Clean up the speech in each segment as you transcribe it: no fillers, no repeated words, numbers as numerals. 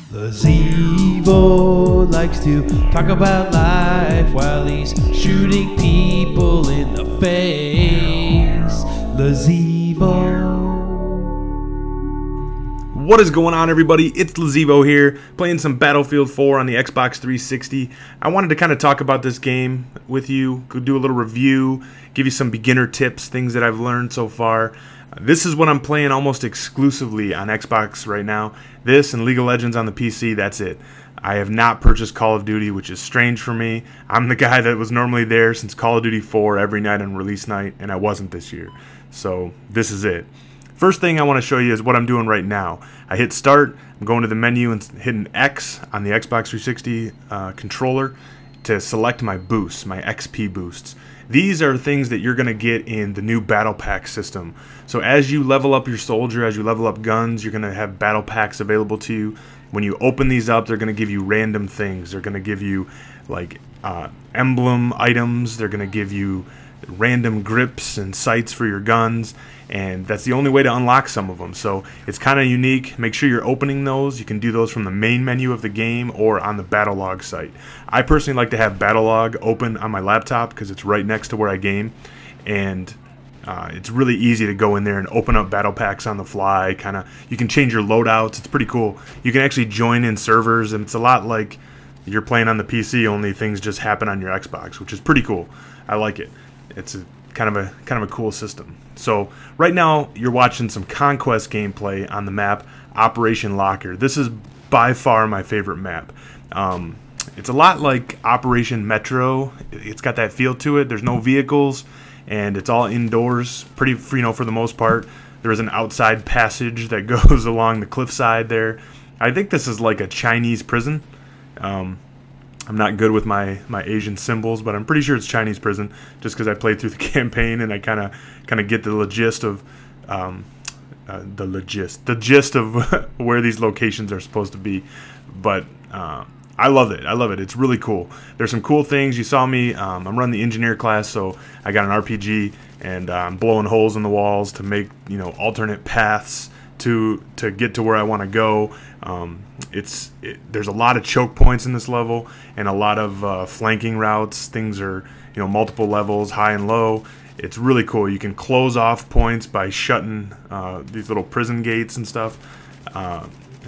The Zevo likes to talk about life while he's shooting people in the face. The Zevo. What is going on, everybody? It's Lazevo here, playing some Battlefield 4 on the Xbox 360. I wanted to kind of talk about this game with you, do a little review, give you some beginner tips, things that I've learned so far. This is what I'm playing almost exclusively on Xbox right now. This and League of Legends on the PC, that's it. I have not purchased Call of Duty, which is strange for me. I'm the guy that was normally there since Call of Duty 4 every night on release night, and I wasn't this year. So this is it. First thing I want to show you is what I'm doing right now. I hit start, I'm going to the menu and hitting X on the Xbox 360 controller to select my boosts, my XP boosts. These are things that you're going to get in the new battle pack system. So as you level up your soldier, as you level up guns, you're going to have battle packs available to you. When you open these up, they're going to give you random things. They're going to give you like emblem items. They're going to give you random grips and sights for your guns, and that's the only way to unlock some of them. So it's kind of unique. Make sure you're opening those. You can do those from the main menu of the game or on the Battlelog site. I personally like to have Battlelog open on my laptop because it's right next to where I game, and it's really easy to go in there and open up battle packs on the fly. You can change your loadouts. It's pretty cool. You can actually join in servers, and it's a lot like you're playing on the PC, only things just happen on your Xbox, which is pretty cool. I like it. It's kind of a cool system. So right now you're watching some Conquest gameplay on the map Operation Locker. This is by far my favorite map. It's a lot like Operation Metro. It's got that feel to it. There's no vehicles, and it's all indoors, pretty for the most part. There is an outside passage that goes along the cliffside there. I think this is like a Chinese prison. I'm not good with my Asian symbols, but I'm pretty sure it's Chinese prison, just because I played through the campaign and I kind of get the gist of where these locations are supposed to be. But I love it. I love it. It's really cool. There's some cool things. You saw me. I'm running the engineer class, so I got an RPG and I'm blowing holes in the walls to make alternate paths to get to where I want to go. There's a lot of choke points in this level and a lot of flanking routes. Things are multiple levels, high and low. It's really cool. You can close off points by shutting these little prison gates and stuff.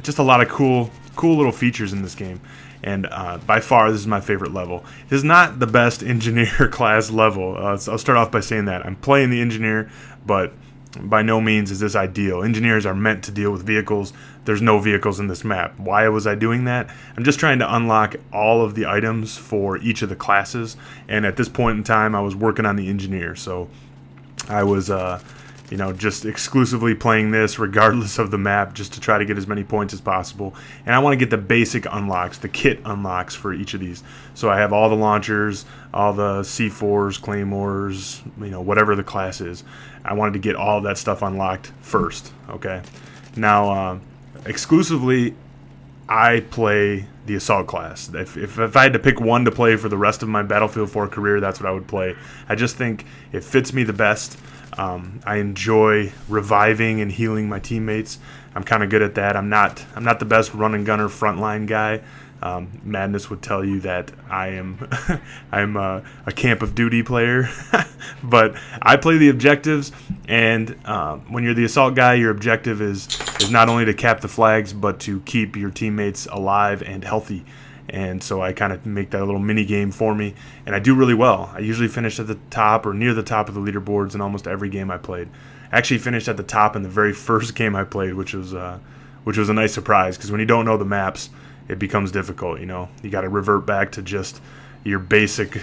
Just a lot of cool little features in this game. And by far, this is my favorite level. This is not the best engineer class level. So I'll start off by saying that. I'm playing the engineer, but by no means is this ideal. Engineers are meant to deal with vehicles. There's no vehicles in this map. Why was I doing that? I'm just trying to unlock all of the items for each of the classes, and at this point in time I was working on the engineer, so I was just exclusively playing this regardless of the map, just to try to get as many points as possible. And I want to get the basic unlocks, the kit unlocks for each of these. So I have all the launchers, all the C4s, claymores, whatever the class is. I wanted to get all of that stuff unlocked first. Okay, now exclusively I play the assault class. If I had to pick one to play for the rest of my Battlefield 4 career, that's what I would play. I just think it fits me the best. I enjoy reviving and healing my teammates. I'm kind of good at that. I'm not the best run and gunner frontline guy. Madness would tell you that I am I'm a Camp of Duty player, but I play the objectives. And when you're the assault guy, your objective is not only to cap the flags, but to keep your teammates alive and healthy. And so I kind of make that a little mini game for me, and I do really well. I usually finish at the top or near the top of the leaderboards in almost every game I played. I actually finished at the top in the very first game I played, which was a nice surprise, because when you don't know the maps, it becomes difficult. You got to revert back to just your basic,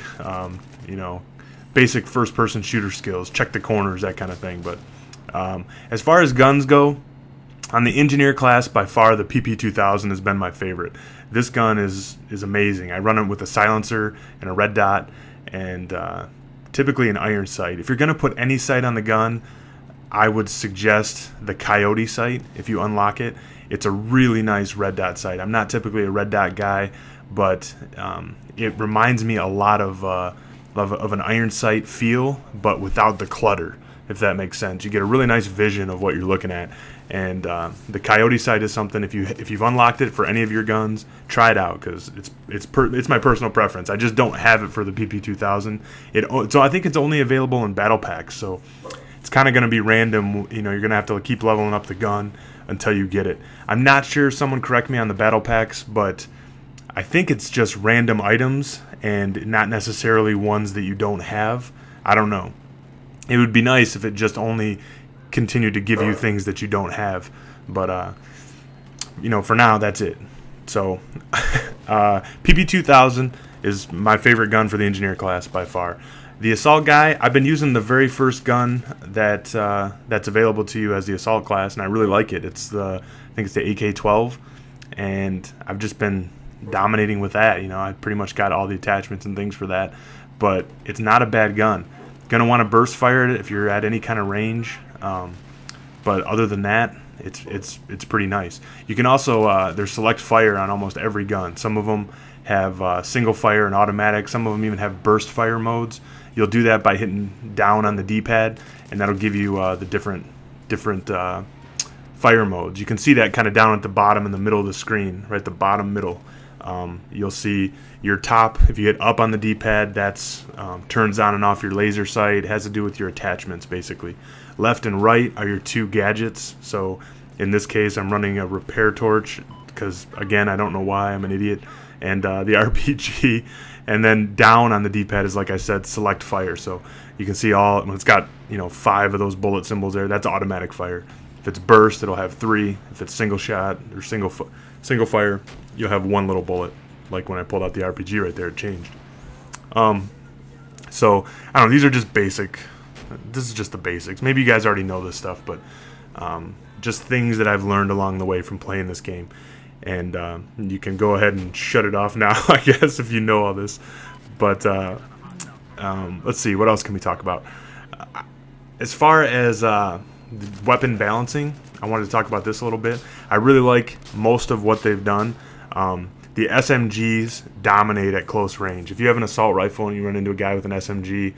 basic first-person shooter skills, check the corners, that kind of thing. But as far as guns go, on the engineer class, by far the PP2000 has been my favorite. This gun is amazing. I run it with a silencer and a red dot, and typically an iron sight. If you're going to put any sight on the gun, I would suggest the Coyote sight if you unlock it. It's a really nice red dot sight. I'm not typically a red dot guy, but it reminds me a lot of an iron sight feel, but without the clutter, if that makes sense. You get a really nice vision of what you're looking at, And the Coyote sight is something, if you've unlocked it for any of your guns, try it out, because it's my personal preference. I just don't have it for the PP2000. So I think it's only available in battle packs. So it's kind of going to be random. You know, you're going to have to keep leveling up the gun until you get it. I'm not sure. Someone correct me on the battle packs, but I think it's just random items and not necessarily ones that you don't have. I don't know. It would be nice if it just only continue to give you things that you don't have, but you know, for now that's it. So PP2000 is my favorite gun for the engineer class by far. The assault guy, I've been using the very first gun that's available to you as the assault class, and I really like it. I think it's the AK-12, and I've just been dominating with that. You know, I pretty much got all the attachments and things for that, but it's not a bad gun. Gonna want to burst fire it if you're at any kind of range. But other than that, it's pretty nice. You can also there's select fire on almost every gun. Some of them have single fire and automatic. Some of them even have burst fire modes. You'll do that by hitting down on the D-pad, and that'll give you the different fire modes. You can see that kind of down at the bottom in the middle of the screen, right at the bottom middle. You'll see your top. If you hit up on the D-pad, that's turns on and off your laser sight. It has to do with your attachments, basically. Left and right are your two gadgets. So in this case, I'm running a repair torch because, again, I don't know why, I'm an idiot. And the RPG. And then down on the D-pad is, like I said, select fire. So you can see when it's got 5 of those bullet symbols there, that's automatic fire. If it's burst, it'll have 3. If it's single shot or single fire, you'll have 1 little bullet. Like when I pulled out the RPG right there, it changed. So I don't know. These are just basic. This is just the basics. Maybe you guys already know this stuff, but just things that I've learned along the way from playing this game. And you can go ahead and shut it off now, I guess, if you know all this. But let's see. What else can we talk about? As far as weapon balancing, I wanted to talk about this a little bit. I really like most of what they've done. The SMGs dominate at close range. If you have an assault rifle and you run into a guy with an SMG,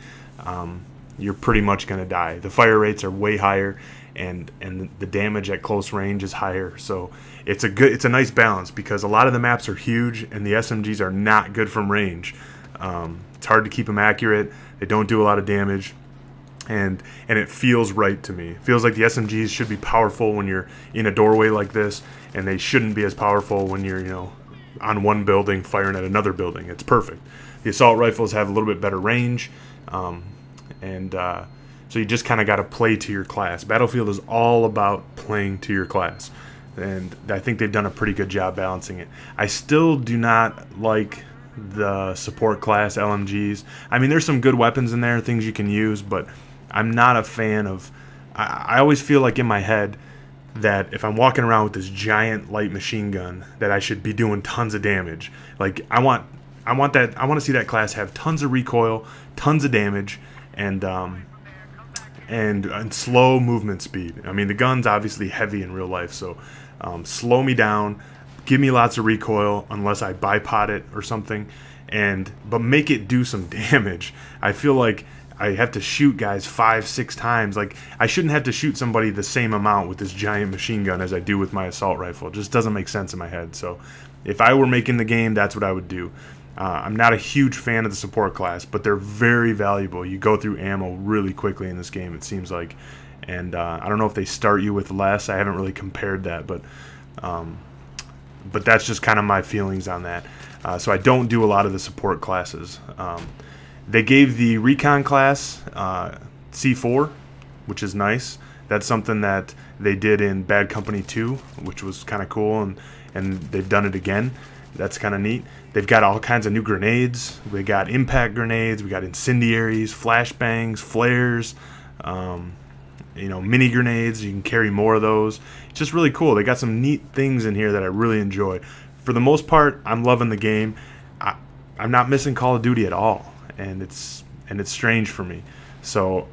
you're pretty much going to die. The fire rates are way higher, and the damage at close range is higher. So it's a nice balance, because a lot of the maps are huge and the SMGs are not good from range. It's hard to keep them accurate. They don't do a lot of damage. And it feels right to me. It feels like the SMGs should be powerful when you're in a doorway like this, and they shouldn't be as powerful when you're, on one building firing at another building. It's perfect. The assault rifles have a little bit better range, so you just kind of got to play to your class. Battlefield is all about playing to your class, and I think they've done a pretty good job balancing it. I still do not like the support class LMGs. I mean, there's some good weapons in there, things you can use, but I'm not a fan of... I always feel like in my head that if I'm walking around with this giant light machine gun, that I should be doing tons of damage. Like, I want to see that class have tons of recoil, tons of damage, and slow movement speed. I mean, the gun's obviously heavy in real life, so slow me down, give me lots of recoil unless I bipod it or something, but make it do some damage. I feel like I have to shoot guys 5-6 times. Like, I shouldn't have to shoot somebody the same amount with this giant machine gun as I do with my assault rifle. It just doesn't make sense in my head. So if I were making the game, that's what I would do. I'm not a huge fan of the support class, but they're very valuable. You go through ammo really quickly in this game, it seems like. And I don't know if they start you with less. I haven't really compared that, but that's just kind of my feelings on that. So I don't do a lot of the support classes. They gave the recon class C4, which is nice. That's something that they did in Bad Company 2, which was kind of cool, and they've done it again. That's kind of neat. They've got all kinds of new grenades. We got impact grenades, we got incendiaries, flashbangs, flares, mini grenades. You can carry more of those. It's just really cool. They got some neat things in here that I really enjoy. For the most part, I'm loving the game. I'm not missing Call of Duty at all. And it's strange for me. So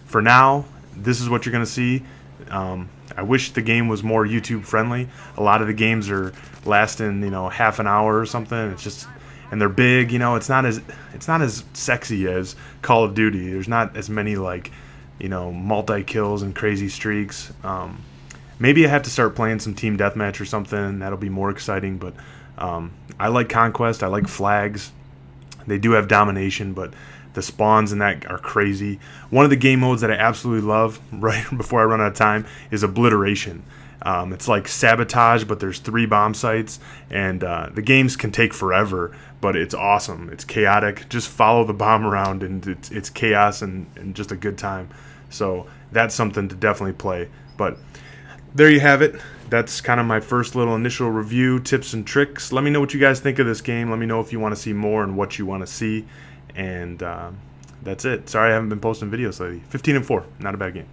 for now, this is what you're gonna see. I wish the game was more YouTube friendly. A lot of the games are lasting, half an hour or something. It's just, and they're big. It's not as sexy as Call of Duty. There's not as many multi kills and crazy streaks. Maybe I have to start playing some team deathmatch or something. That'll be more exciting. But I like Conquest. I like flags. They do have domination, but the spawns in that are crazy. One of the game modes that I absolutely love, right before I run out of time, is Obliteration. It's like Sabotage, but there's 3 bomb sites, and the games can take forever, but it's awesome. It's chaotic. Just follow the bomb around, and it's chaos and just a good time. So that's something to definitely play. But there you have it. That's kind of my first little initial review, tips and tricks. Let me know what you guys think of this game. Let me know if you want to see more and what you want to see. And that's it. Sorry I haven't been posting videos lately. 15-4, not a bad game.